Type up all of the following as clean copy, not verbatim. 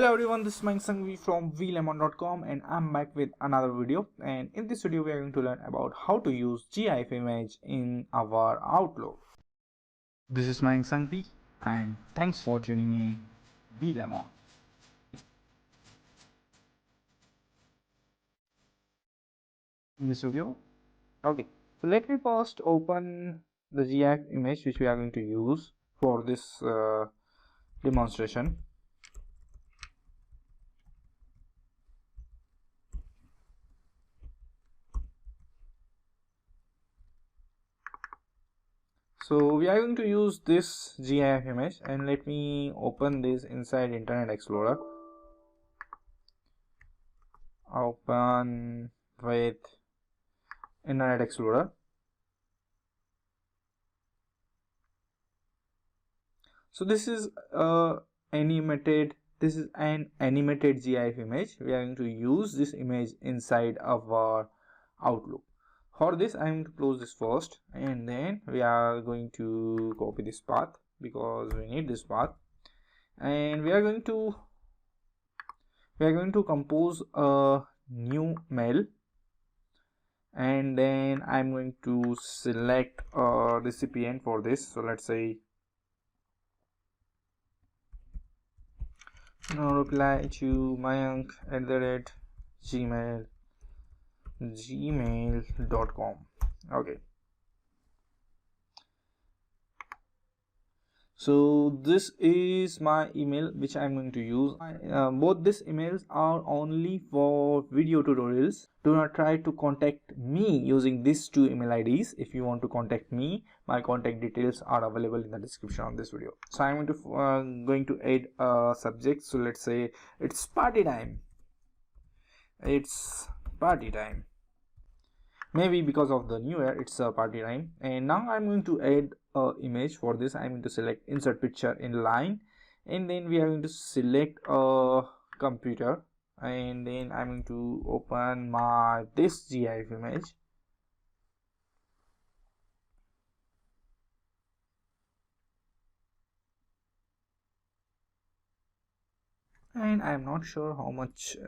Hello everyone, this is Mike Sangvi from vlemon.com and I'm back with another video, and in this video we are going to learn about how to use GIF image in our Outlook. This is Mike Sangvi and thanks for tuning in vlemon. In this video, so let me first open the GIF image which we are going to use for this demonstration. So we are going to use this GIF image, and let me open this inside Internet Explorer. Open with Internet Explorer. So this is an animated GIF image. We are going to use this image inside our Outlook. For this, I am going to close this first, and then we are going to copy this path because we need this path, and we are going to compose a new mail, and then I'm going to select a recipient for this. So let's say reply to mayank@gmail.com. Okay, so this is my email which I'm going to use. Both these emails are only for video tutorials. Do not try to contact me using these two email IDs. If you want to contact me, my contact details are available in the description of this video. So I'm going to add a subject. So let's say it's party time. It's party time. Maybe because of the new year, it's a party time. And now I'm going to add a image. For this, I'm going to select insert picture in line, and then we are going to select a computer, and then I'm going to open this GIF image. And I'm not sure how much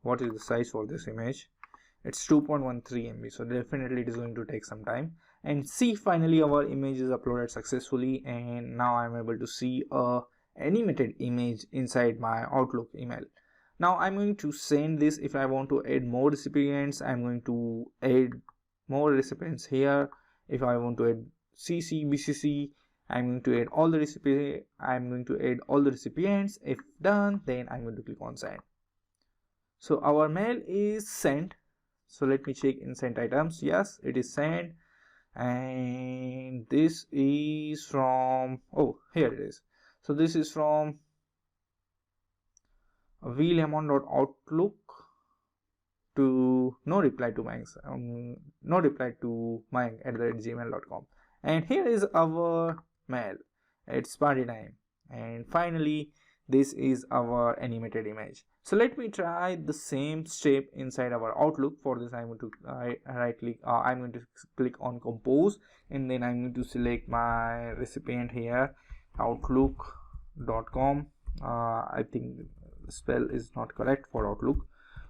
what is the size for this image. It's 2.13 MB, so definitely it is going to take some time. And see, finally our image is uploaded successfully, and now I'm able to see a animated image inside my Outlook email. Now I'm going to send this. If I want to add more recipients, I'm going to add more recipients here. If I want to add CC, BCC, I'm going to add all the recipients. If done, then I'm going to click on send. So our mail is sent. So let me check in sent items. Yes, it is sent, and this is from, oh, here it is. So this is from vlemon.outlook to no reply to mayank@gmail.com, and here is our mail. It's party time, and finally this is our animated image. So let me try the same step inside our Outlook. For this, I'm going to I'm going to click on compose, and then I'm going to select my recipient here, outlook.com. I think the spell is not correct for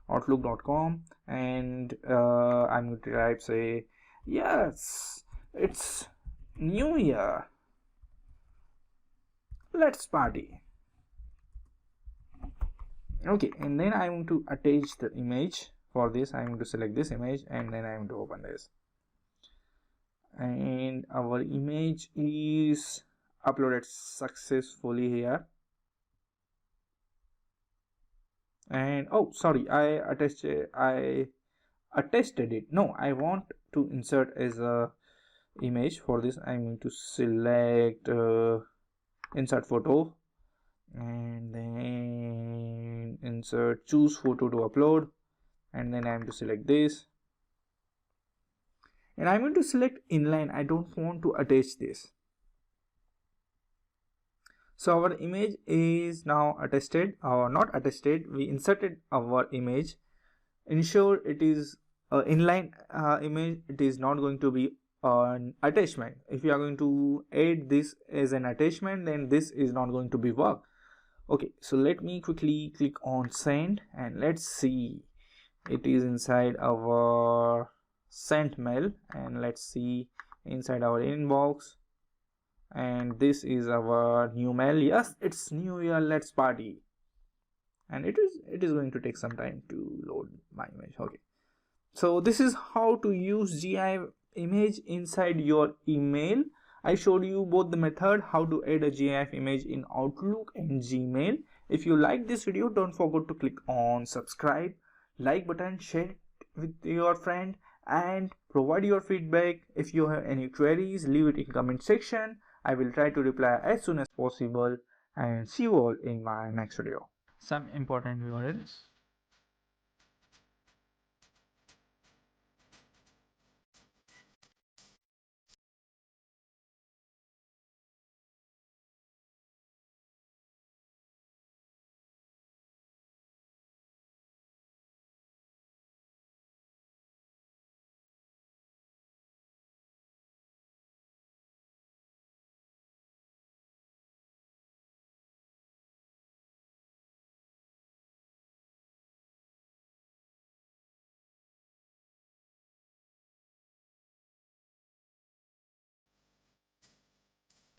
outlook.com, and I'm going to type, say, yes, it's New Year, let's party. Okay, and then I'm going to attach the image. For this, I'm going to select this image, and then I'm going to open this, and our image is uploaded successfully here. And oh, sorry, I attested it. No, I want to insert as a image. For this, I'm going to select insert photo, and then insert choose photo to upload, and then I'm going to select this, and I'm going to select inline. I don't want to attach this. So our image is now attested, or not attested. We inserted our image. Ensure it is inline image. It is not going to be an attachment. If you are going to add this as an attachment, then this is not going to be work. Okay, so let me quickly click on send and let's see. It is inside our sent mail, and let's see inside our inbox, and this is our new mail. Yes, it's new year, let's party. And it is going to take some time to load my image. Okay, so this is how to use GIF image inside your email. I showed you both the method how to add a GIF image in Outlook and Gmail. If you like this video, don't forget to click on subscribe, like button, share it with your friend, and provide your feedback. If you have any queries, leave it in comment section. I will try to reply as soon as possible, and see you all in my next video. Some important URLs.